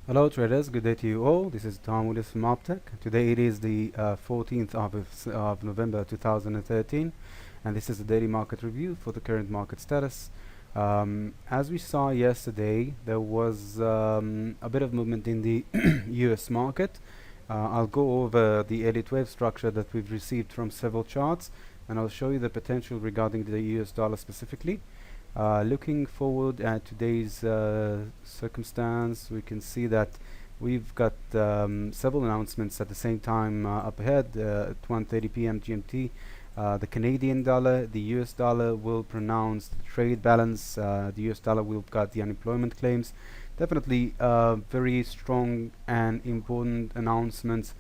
Hello traders, good day to you all. This is Tom Willis from Opteck. Today it is the 14th of November 2013, and this is the daily market review for the current market status. As we saw yesterday, there was a bit of movement in the US market. I'll go over the Elliott wave structure that we've received from several charts, and I'll show you the potential regarding the US dollar specifically. Looking forward at today's circumstance, we can see that we've got several announcements at the same time up ahead at 1:30 p.m. GMT. The Canadian dollar, the US dollar will pronounce the trade balance. The US dollar will got the unemployment claims. Definitely very strong and important announcements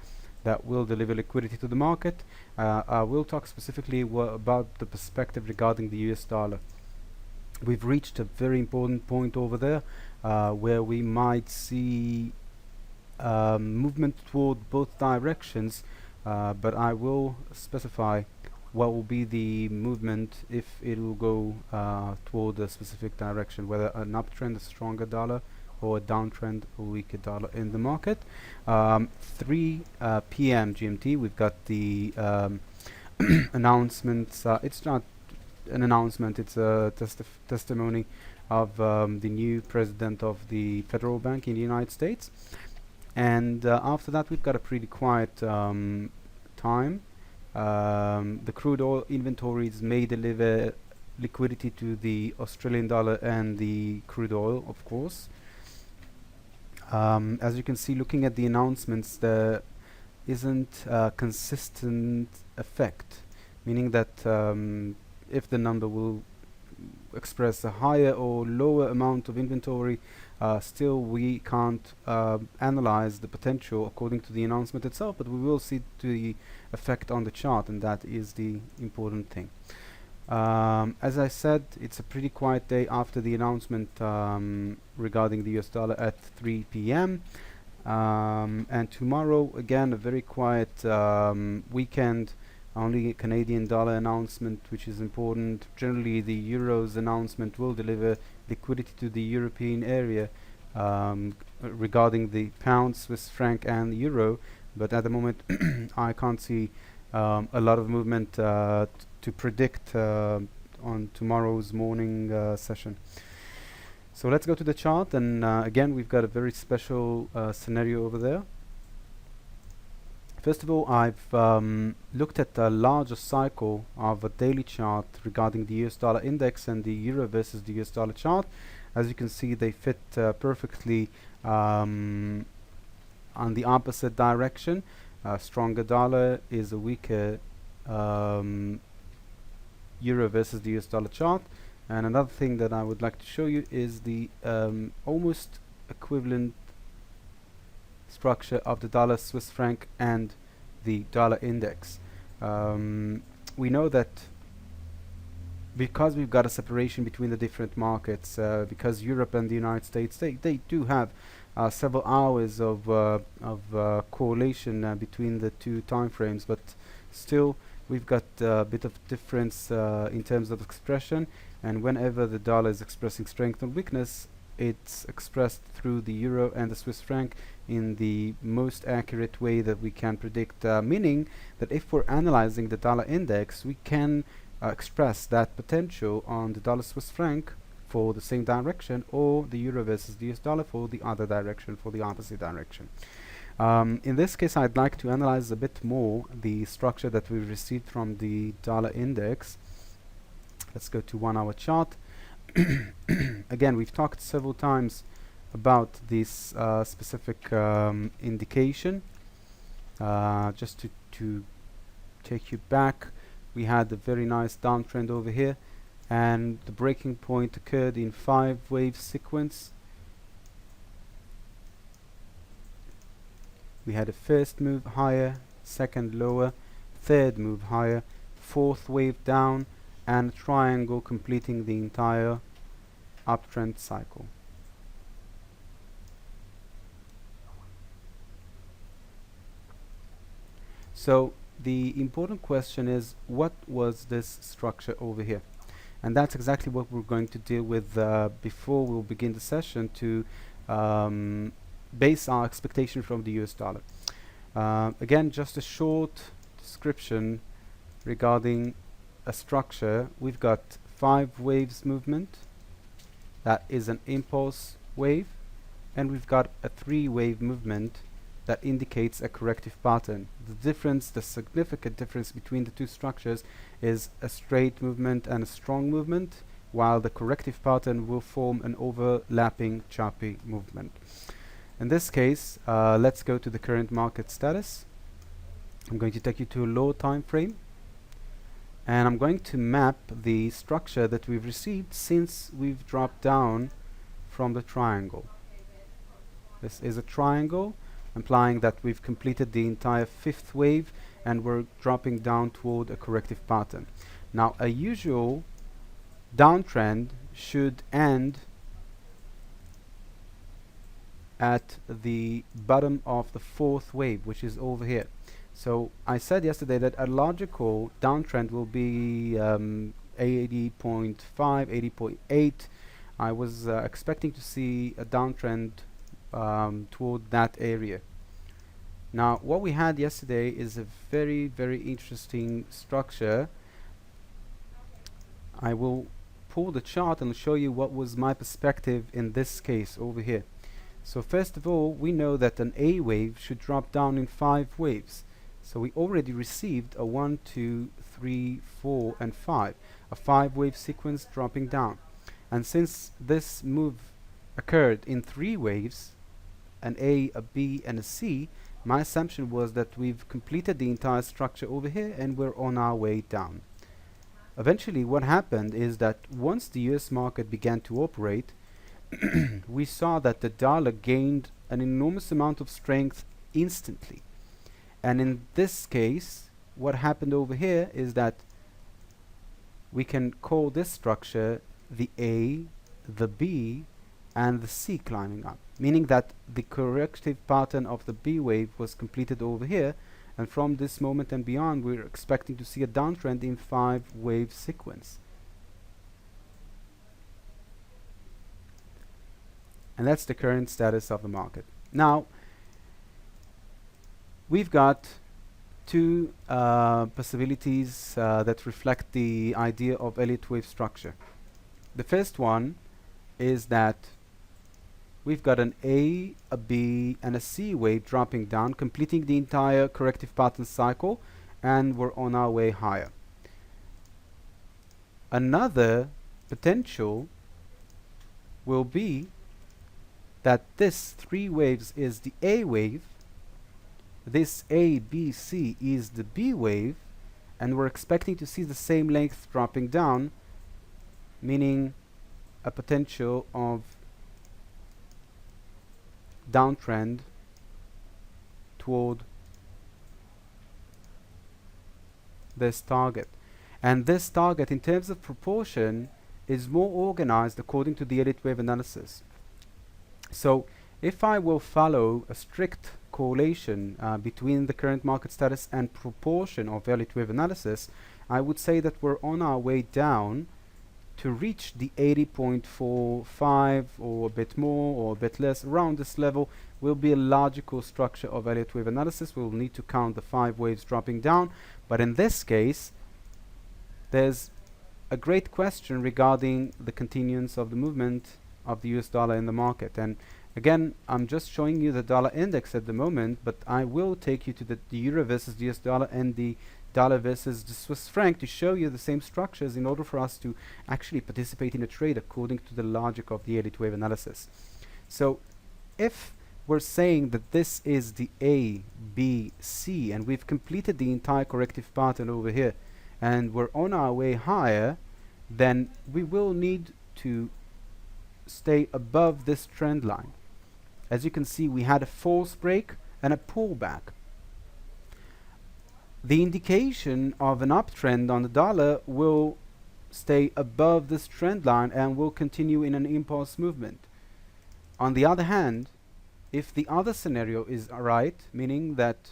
that will deliver liquidity to the market. I will talk specifically about the perspective regarding the US dollar. We've reached a very important point over there where we might see movement toward both directions, but I will specify what will be the movement if it will go toward a specific direction, whether an uptrend, a stronger dollar, or a downtrend, a weaker dollar in the market. 3 p.m. GMT, we've got the announcements. It's not an announcement, it's a testimony of the new president of the Federal Bank in the United States. And after that, we've got a pretty quiet time. The crude oil inventories may deliver liquidity to the Australian dollar and the crude oil, of course. As you can see, looking at the announcements, there isn't a consistent effect, meaning that if the number will express a higher or lower amount of inventory, still we can't analyze the potential according to the announcement itself, but we will see the effect on the chart, and that is the important thing. As I said, it's a pretty quiet day after the announcement regarding the US dollar at 3 p.m. And tomorrow, again, a very quiet weekend. Only a Canadian dollar announcement, which is important. Generally, the Euro's announcement will deliver liquidity to the European area regarding the pound, Swiss franc, and the euro. But at the moment, I can't see a lot of movement to predict on tomorrow's morning session. So let's go to the chart, and again, we've got a very special scenario over there. First of all, I've looked at a larger cycle of a daily chart regarding the US dollar index and the euro versus the US dollar chart. As you can see, they fit perfectly on the opposite direction. A stronger dollar is a weaker euro versus the US dollar chart. And another thing that I would like to show you is the almost equivalent structure of the dollar, Swiss franc, and the dollar index. We know that because we've got a separation between the different markets, because Europe and the United States, they do have several hours of correlation between the two time frames, but still we've got a bit of difference in terms of expression, and whenever the dollar is expressing strength or weakness, it's expressed through the euro and the Swiss franc in the most accurate way that we can predict, meaning that if we're analyzing the dollar index, we can express that potential on the dollar Swiss franc for the same direction, or the euro versus the US dollar for the other direction, for the opposite direction. In this case, I'd like to analyze a bit more the structure that we received from the dollar index. Let's go to 1 hour chart. Again, we've talked several times about this specific indication. Just to take you back, we had a very nice downtrend over here, and the breaking point occurred in 5-wave sequence. We had a first move higher, second lower, third move higher, fourth wave down, and a triangle completing the entire uptrend cycle. So the important question is, what was this structure over here? And that's exactly what we're going to deal with before we'll begin the session, to base our expectation from the US dollar. Again, just a short description regarding a structure. We've got 5 waves movement. That is an impulse wave. And we've got a 3-wave movement that indicates a corrective pattern. The difference, the significant difference between the two structures is a straight movement and a strong movement, while the corrective pattern will form an overlapping choppy movement. In this case, let's go to the current market status. I'm going to take you to a low time frame, and I'm going to map the structure that we've received since we've dropped down from the triangle. This is a triangle, implying that we've completed the entire 5th wave and we're dropping down toward a corrective pattern. Now, a usual downtrend should end at the bottom of the 4th wave, which is over here. So I said yesterday that a logical downtrend will be 80.5, 80.8. I was expecting to see a downtrend toward that area. Now, what we had yesterday is a very, very interesting structure. I will pull the chart and show you what was my perspective in this case over here. So first of all, we know that an A wave should drop down in 5 waves. So we already received a 1, 2, 3, 4, and 5, a 5-wave sequence dropping down. And since this move occurred in 3 waves, an A, a B, and a C, my assumption was that we've completed the entire structure over here and we're on our way down. Eventually, what happened is that once the US market began to operate, we saw that the dollar gained an enormous amount of strength instantly. And in this case, what happened over here is that we can call this structure the A, the B, and the C climbing up, meaning that the corrective pattern of the B wave was completed over here, and from this moment and beyond we're expecting to see a downtrend in 5-wave sequence. And that's the current status of the market. Now, we've got 2 possibilities that reflect the idea of Elliott wave structure. The first one is that we've got an A, a B, and a C wave dropping down, completing the entire corrective pattern cycle, and we're on our way higher. Another potential will be that this 3 waves is the A wave, this A, B, C is the B wave, and we're expecting to see the same length dropping down, meaning a potential of downtrend toward this target. And this target, in terms of proportion, is more organized according to the Elliott wave analysis. So if I will follow a strict correlation between the current market status and proportion of Elliott wave analysis, I would say that we're on our way down to reach the 80.45 or a bit more or a bit less. Around this level will be a logical structure of Elliott wave analysis. We'll need to count the 5 waves dropping down, but in this case there's a great question regarding the continuance of the movement of the US dollar in the market. And again, I'm just showing you the dollar index at the moment, but I will take you to the euro versus the US dollar and the dollar versus the Swiss franc to show you the same structures in order for us to actually participate in a trade according to the logic of the Elliott wave analysis. So if we're saying that this is the A, B, C, and we've completed the entire corrective pattern over here, and we're on our way higher, then we will need to stay above this trend line. As you can see, we had a false break and a pullback. The indication of an uptrend on the dollar will stay above this trend line and will continue in an impulse movement. On the other hand, if the other scenario is right, meaning that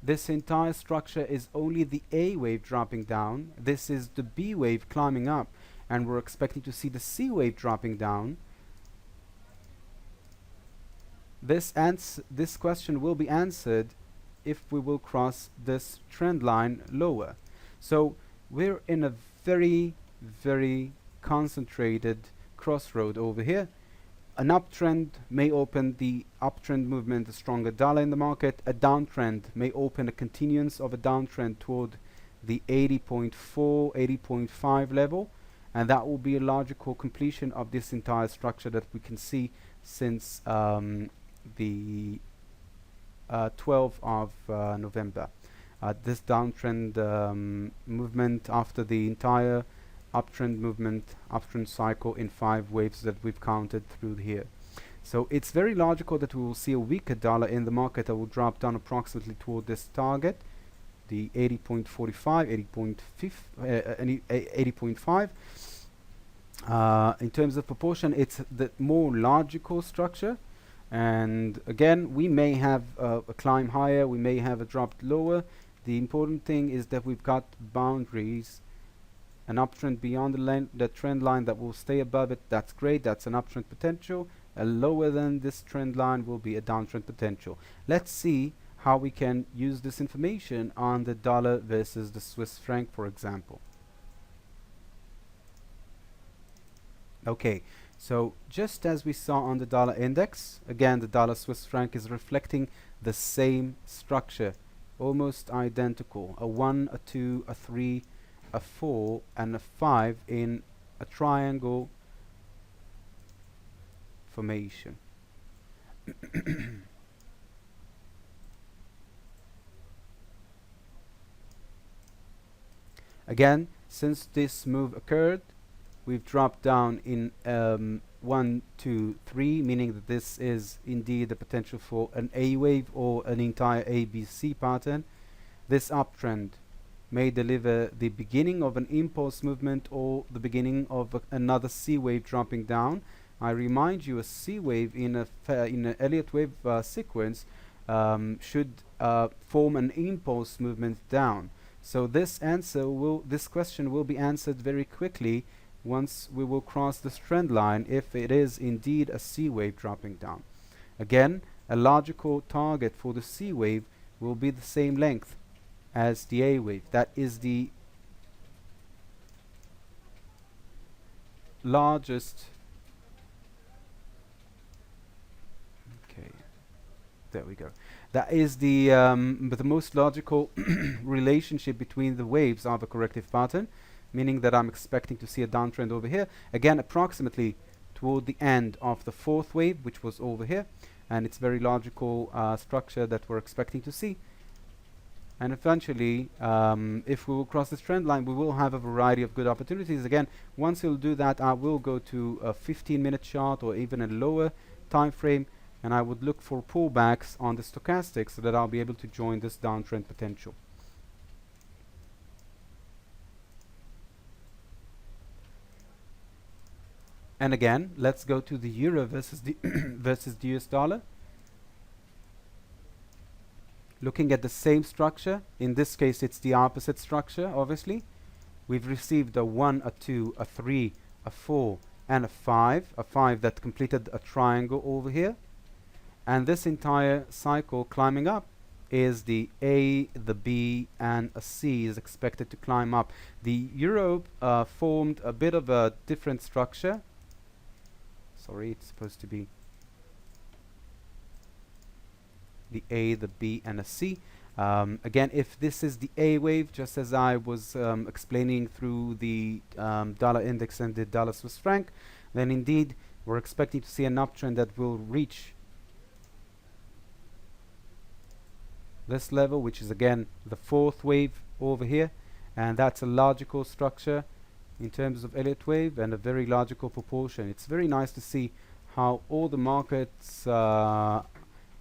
this entire structure is only the A wave dropping down, this is the B wave climbing up, and we're expecting to see the C wave dropping down, this question will be answered if we will cross this trend line lower. So we're in a very, very concentrated crossroad over here. An uptrend may open the uptrend movement, a stronger dollar in the market. A downtrend may open a continuance of a downtrend toward the 80.4, 80.5 level, and that will be a logical completion of this entire structure that we can see since the 12th of November. This downtrend movement after the entire uptrend cycle in 5 waves that we've counted through here. So it's very logical that we will see a weaker dollar in the market that will drop down approximately toward this target, the 80.45, 80.5. In terms of proportion, it's the more logical structure. And again, we may have a climb higher, we may have a drop lower. The important thing is that we've got boundaries, an uptrend beyond the trend line that will stay above it. That's great, that's an uptrend potential. Lower than this trend line will be a downtrend potential. Let's see how we can use this information on the dollar versus the Swiss franc, for example. Okay, so just as we saw on the dollar index, again the dollar Swiss franc is reflecting the same structure, almost identical, a 1, a 2, a 3, a 4 and a 5 in a triangle formation. Again, since this move occurred, we've dropped down in 1, 2, 3, meaning that this is indeed the potential for an A wave or an entire ABC pattern. This uptrend may deliver the beginning of an impulse movement or the beginning of another C wave dropping down. I remind you, a C wave in an Elliott wave sequence should form an impulse movement down. So this question will be answered very quickly once we will cross this trend line, if it is indeed a C wave dropping down. Again, a logical target for the C wave will be the same length as the A wave. That is the largest. Okay, there we go. That is the most logical relationship between the waves of a corrective pattern, meaning that I'm expecting to see a downtrend over here, again approximately toward the end of the 4th wave, which was over here, and it's very logical structure that we're expecting to see. And eventually, if we will cross this trend line, we will have a variety of good opportunities. Again, once you'll do that, I will go to a 15-minute chart or even a lower time frame, and I would look for pullbacks on the stochastic so that I'll be able to join this downtrend potential. And again, let's go to the euro versus the versus the US dollar. Looking at the same structure, in this case it's the opposite structure, obviously. We've received a 1, a 2, a 3, a 4, and a 5 that completed a triangle over here. And this entire cycle climbing up is the A, the B, and a C is expected to climb up. The euro formed a bit of a different structure. Sorry, it's supposed to be the A, the B, and a C. Again, if this is the A wave, just as I was explaining through the dollar index and the dollar Swiss franc, then indeed we're expecting to see an uptrend that will reach this level, which is again the 4th wave over here, and that's a logical structure in terms of Elliott wave and a very logical proportion. It's very nice to see how all the markets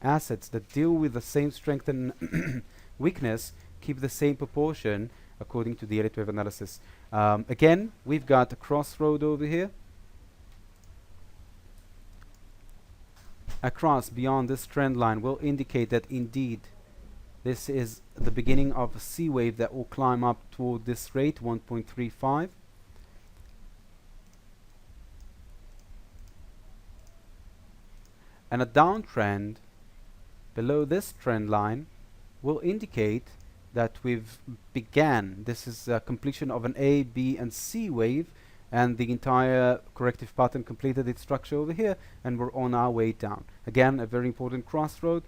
assets that deal with the same strength and weakness keep the same proportion according to the Elliott wave analysis. Again, we've got a crossroad over here. A cross beyond this trend line will indicate that indeed this is the beginning of a C wave that will climb up toward this rate, 1.35. and a downtrend below this trend line will indicate that we've began. This is completion of an A, B, and C wave, and the entire corrective pattern completed its structure over here, and we're on our way down. Again, a very important crossroad.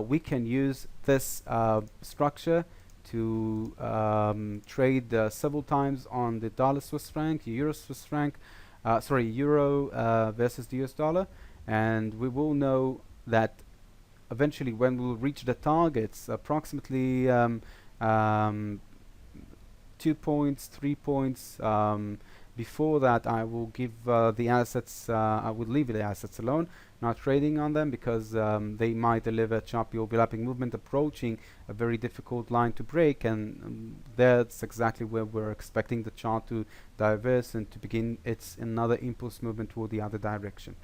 We can use this structure to trade several times on the dollar Swiss franc, euro Swiss franc, euro versus the US dollar, and we will know that eventually when we'll reach the targets, approximately 2 points, 3 points. Before that, I will give the assets, I would leave the assets alone, not trading on them, because they might deliver choppy overlapping movement approaching a very difficult line to break, and that's exactly where we're expecting the chart to diverse and to begin its another impulse movement toward the other direction.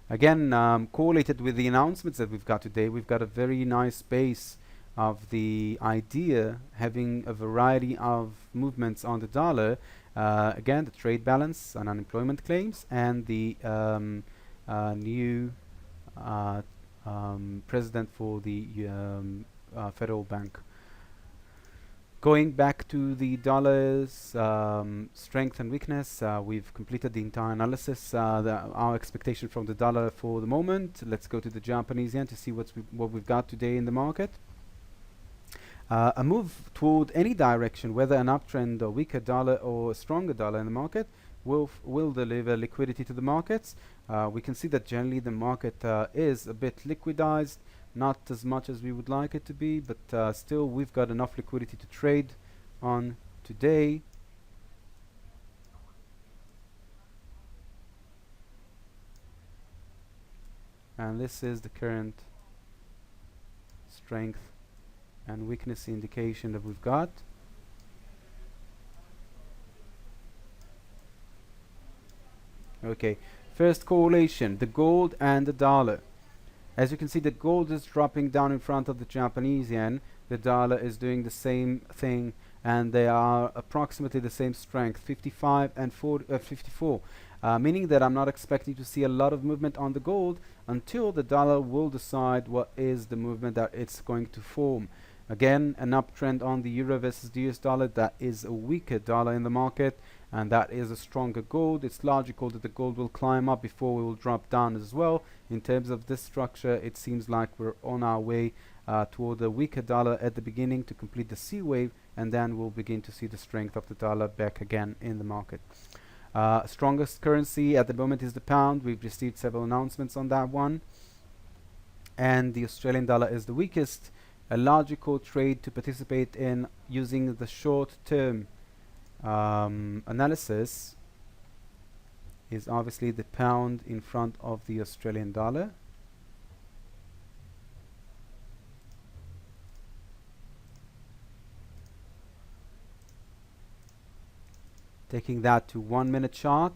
Again, correlated with the announcements that we've got today, we've got a very nice base of the idea having a variety of movements on the dollar. Again, the trade balance and unemployment claims, and the new president for the Federal Bank. Going back to the dollar's strength and weakness, we've completed the entire analysis. Our expectation from the dollar for the moment. Let's go to the Japanese yen to see what we've got today in the market. A move toward any direction, whether an uptrend or weaker dollar or a stronger dollar in the market, will deliver liquidity to the markets. We can see that generally the market is a bit liquidized. Not as much as we would like it to be, but still we've got enough liquidity to trade on today. And this is the current strength and weakness indication that we've got. Okay, first correlation, the gold and the dollar. As you can see, the gold is dropping down in front of the Japanese yen. The dollar is doing the same thing, and they are approximately the same strength, 55 and 54, meaning that I'm not expecting to see a lot of movement on the gold until the dollar will decide what is the movement that it's going to form. Again, an uptrend on the euro versus the US dollar. That is a weaker dollar in the market, and that is a stronger gold. It's logical that the gold will climb up before we will drop down as well. In terms of this structure, it seems like we're on our way toward a weaker dollar at the beginning to complete the C wave, and then we'll begin to see the strength of the dollar back again in the market. Strongest currency at the moment is the pound. We've received several announcements on that one, and the Australian dollar is the weakest. A logical trade to participate in using the short-term analysis is obviously the pound in front of the Australian dollar. Taking that to 1 minute chart,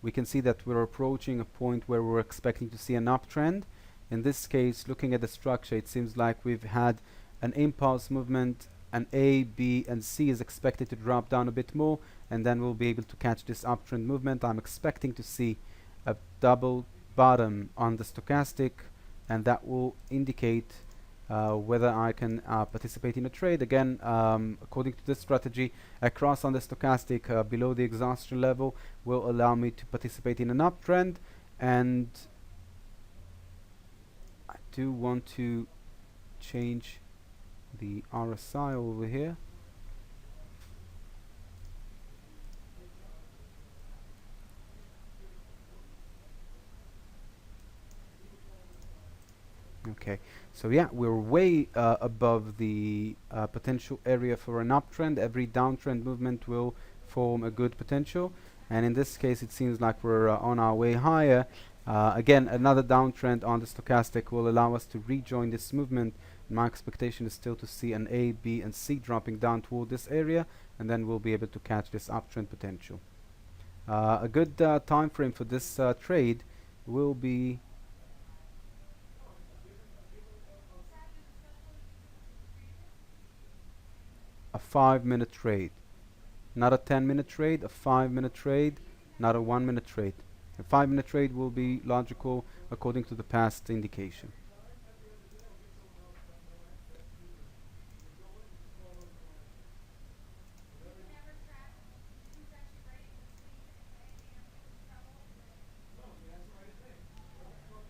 we can see that we're approaching a point where we're expecting to see an uptrend. In this case, looking at the structure, it seems like we've had an impulse movement, and A, B, and C is expected to drop down a bit more, and then we'll be able to catch this uptrend movement. I'm expecting to see a double bottom on the stochastic, and that will indicate whether I can participate in a trade. Again, according to this strategy, a cross on the stochastic below the exhaustion level will allow me to participate in an uptrend, and I do want to change the RSI over here. Okay, so yeah, we're way above the potential area for an uptrend. Every downtrend movement will form a good potential, and in this case it seems like we're on our way higher. Again, another downtrend on the stochastic will allow us to rejoin this movement. My expectation is still to see an A, B, and C dropping down toward this area, and then we'll be able to catch this uptrend potential. A good time frame for this trade will be a 5-minute trade. Not a 10-minute trade, a 5-minute trade, not a 1-minute trade. A 5-minute trade will be logical according to the past indication.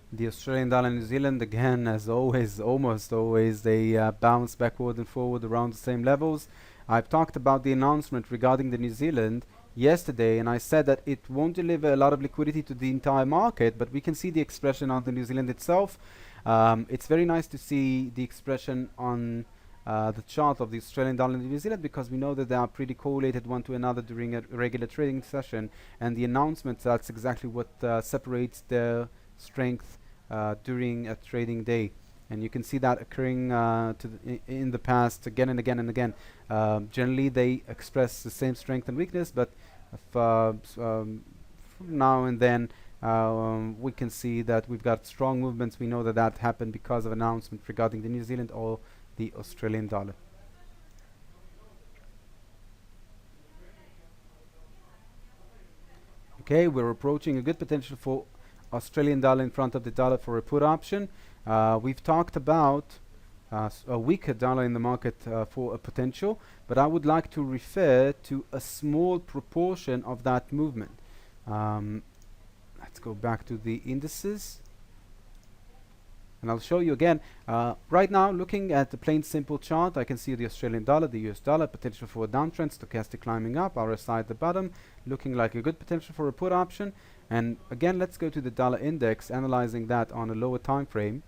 The Australian dollar and New Zealand, again, as always, almost always, they bounce backward and forward around the same levels. I've talked about the announcement regarding the New Zealand yesterday, and I said that it won't deliver a lot of liquidity to the entire market, but we can see the expression on the New Zealand itself. It's very nice to see the expression on the chart of the Australian dollar and the New Zealand, because we know that they are pretty correlated one to another during a regular trading session, and the announcements, that's exactly what separates their strength during a trading day. And you can see that occurring in the past again and again and again. Generally they express the same strength and weakness, but from now and then we can see that we've got strong movements. We know that that happened because of announcement regarding the New Zealand or the Australian dollar. Okay, we're approaching a good potential for Australian dollar in front of the dollar for a put option. We've talked about a weaker dollar in the market for a potential, but I would like to refer to a small proportion of that movement. Let's go back to the indices, and I'll show you again. Right now, looking at the plain simple chart, I can see the Australian dollar, the US dollar, potential for a downtrend, stochastic climbing up, RSI at the bottom, looking like a good potential for a put option. And again, let's go to the dollar index, analyzing that on a lower time frame.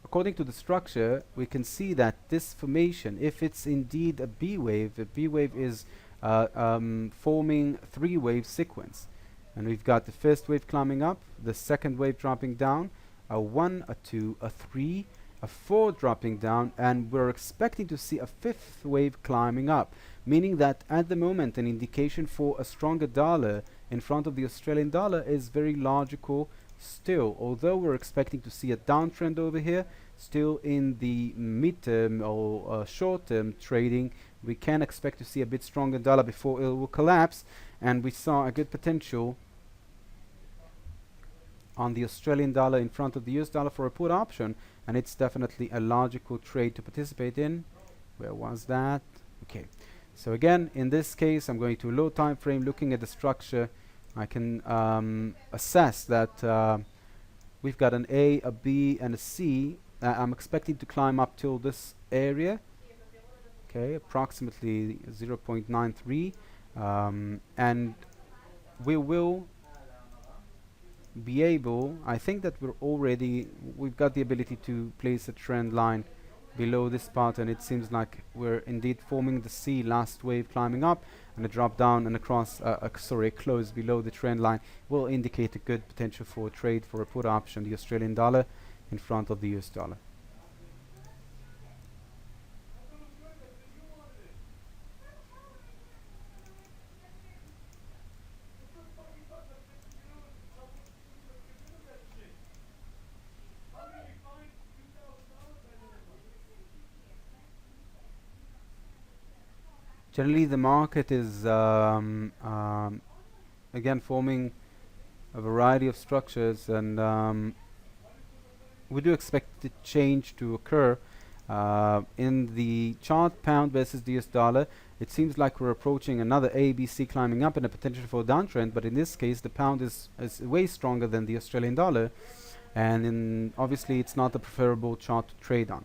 According to the structure, we can see that this formation, if it's indeed a B wave, the B wave is forming 3-wave sequence. And we've got the first wave climbing up, the second wave dropping down, a 1, a 2, a 3, a 4 dropping down, and we're expecting to see a 5th wave climbing up, meaning that at the moment an indication for a stronger dollar in front of the Australian dollar is very logical still. Although we're expecting to see a downtrend over here, still in the mid-term or short-term trading, we can expect to see a bit stronger dollar before it will collapse, and we saw a good potential on the Australian dollar in front of the US dollar for a put option, and it's definitely a logical trade to participate in. Where was that? Okay. So again, in this case, I'm going to a low time frame. Looking at the structure, I can assess that we've got an A, a B, and a C. I'm expecting to climb up till this area. Okay, approximately 0.93, and we will be able. I think that we've got the ability to place a trend line below this part, and it seems like we're indeed forming the C, last wave climbing up, and a drop down and across a close below the trend line will indicate a good potential for a trade for a put option, the Australian dollar in front of the US dollar. Generally, the market is again forming a variety of structures, and we do expect the change to occur in the chart. Pound versus the US dollar, it seems like we're approaching another ABC climbing up and a potential for a downtrend, but in this case the pound is way stronger than the Australian dollar, and obviously it's not the preferable chart to trade on.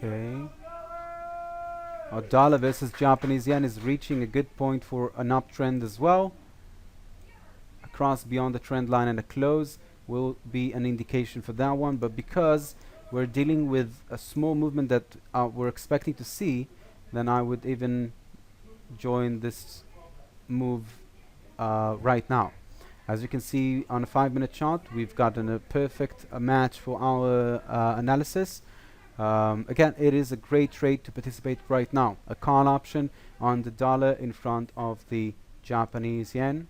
Okay. Our dollar versus Japanese yen is reaching a good point for an uptrend as well. A cross beyond the trend line and a close will be an indication for that one, but because we're dealing with a small movement that we're expecting to see, then I would even join this move right now. As you can see on a 5-minute chart, we've gotten a perfect match for our analysis. Again, it is a great trade to participate right now. A call option on the dollar in front of the Japanese yen.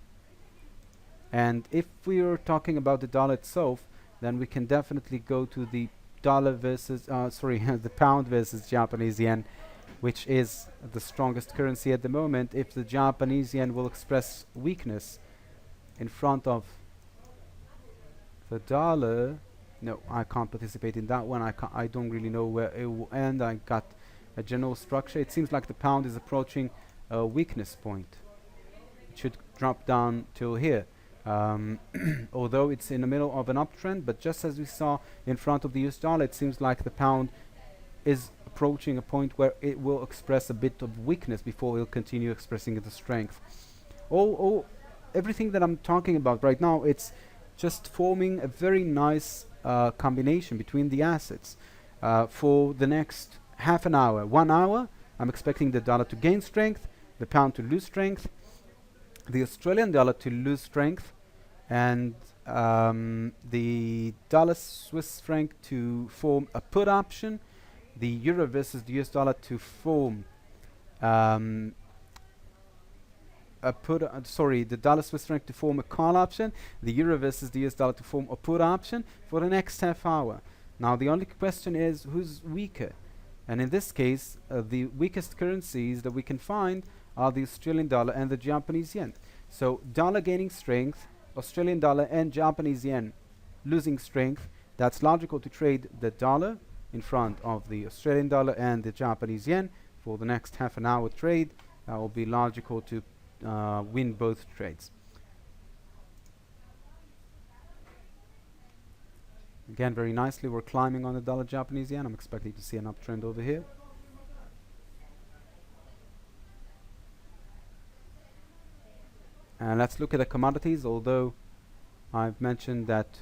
And if we are talking about the dollar itself, then we can definitely go to the dollar versus the pound versus Japanese yen. which is the strongest currency at the moment, if the Japanese yen will express weakness in front of the dollar, no, I can't participate in that one. I don't really know where it will end. I got a general structure. It seems like the pound is approaching a weakness point. It should drop down till here. Although it's in the middle of an uptrend, but just as we saw in front of the US dollar, it seems like the pound is approaching a point where it will express a bit of weakness before it will continue expressing the strength. Everything that I'm talking about right now, it's just forming a very nice combination between the assets. For the next half an hour, 1 hour, I'm expecting the dollar to gain strength, the pound to lose strength, the Australian dollar to lose strength, and the dollar Swiss franc to form a put option, the euro versus the US dollar to form the dollar Swiss franc to form a call option, the euro versus the US dollar to form a put option for the next half hour. Now the only question is who's weaker, and in this case the weakest currencies that we can find are the Australian dollar and the Japanese yen. So dollar gaining strength, Australian dollar and Japanese yen losing strength. That's logical to trade the dollar in front of the Australian dollar and the Japanese yen for the next half an hour trade. That will be logical to win both trades. Again, very nicely, we're climbing on the dollar Japanese yen. I'm expecting to see an uptrend over here. And let's look at the commodities, although I've mentioned that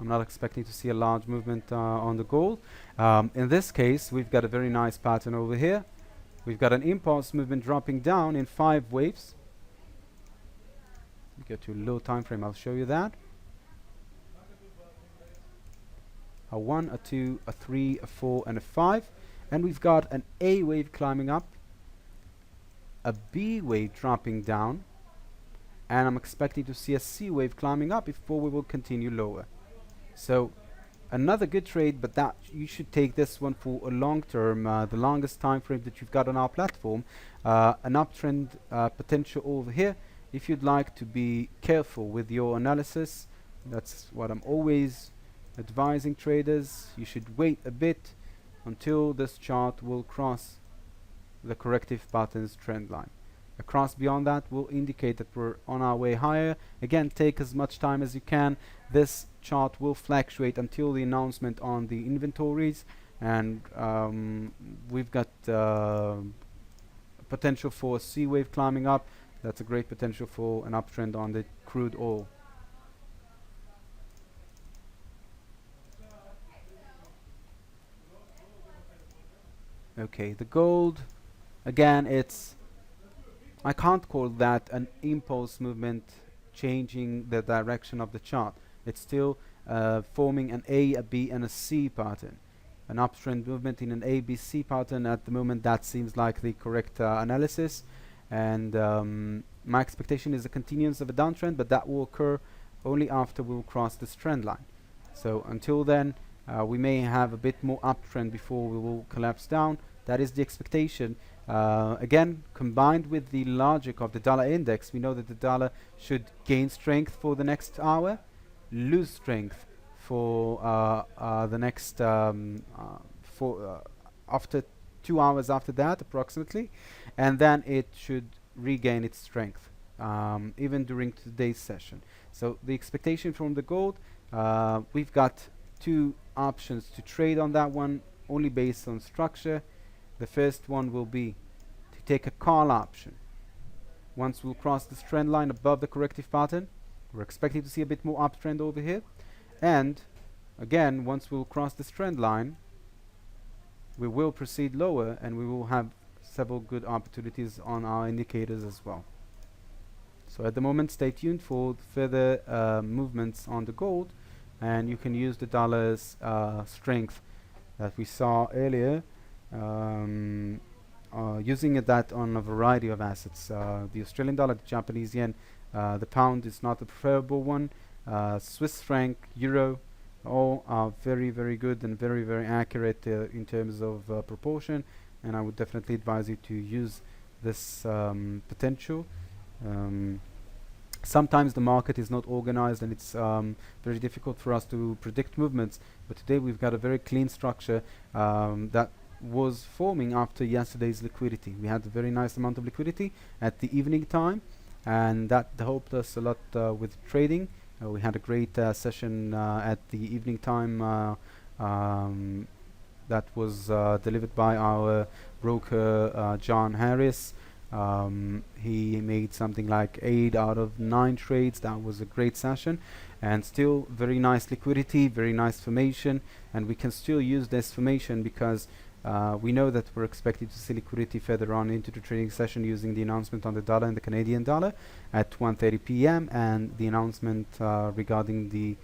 I'm not expecting to see a large movement on the gold. In this case, we've got a very nice pattern over here. We've got an impulse movement dropping down in 5 waves. We go to low time frame, I'll show you that. A 1, a 2, a 3, a 4, and a 5. And we've got an A wave climbing up, a B wave dropping down, and I'm expecting to see a C wave climbing up before we will continue lower. So another good trade, but that you should take this one for a long term, the longest time frame that you've got on our platform. An uptrend potential over here. If you'd like to be careful with your analysis, that's what I'm always advising traders. You should wait a bit until this chart will cross the corrective patterns trend line. A cross beyond that will indicate that we're on our way higher. Again, take as much time as you can. This chart will fluctuate until the announcement on the inventories, and we've got potential for a C wave climbing up. That's a great potential for an uptrend on the crude oil. Okay, the gold, again, I can't call that an impulse movement changing the direction of the chart. It's still forming an A, a B, and a C pattern. An uptrend movement in an A, B, C pattern at the moment, that seems like the correct analysis. And my expectation is a continuance of a downtrend, but that will occur only after we'll cross this trend line. So until then, we may have a bit more uptrend before we will collapse down. That is the expectation. Again, combined with the logic of the dollar index, we know that the dollar should gain strength for the next hour, lose strength for the next after 2 hours after that approximately, and then it should regain its strength even during today's session. So the expectation from the gold, we've got 2 options to trade on that one, only based on structure. The first one will be to take a call option. Once we'll cross this trend line above the corrective pattern, we're expecting to see a bit more uptrend over here. And again, once we'll cross this trend line, we will proceed lower, and we will have several good opportunities on our indicators as well. So at the moment, stay tuned for further movements on the gold, and you can use the dollar's strength that we saw earlier, using that on a variety of assets. The Australian dollar, the Japanese yen, the pound is not the preferable one. Swiss franc, euro, all are very, very good and very, very accurate in terms of proportion. and I would definitely advise you to use this potential. Sometimes the market is not organized, and it's very difficult for us to predict movements, but today we've got a very clean structure that was forming after yesterday's liquidity. We had a very nice amount of liquidity at the evening time, and that helped us a lot with trading. We had a great session at the evening time that was delivered by our broker John Harris. He made something like 8 out of 9 trades. That was a great session, and still very nice liquidity, very nice formation, and we can still use this formation because we know that we're expected to see liquidity further on into the trading session using the announcement on the dollar and the Canadian dollar at 1:30 p.m. and the announcement regarding the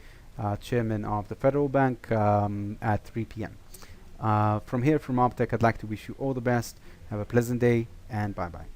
chairman of the Federal Bank at 3 p.m. From here, from Opteck, I'd like to wish you all the best. Have a pleasant day, and bye-bye.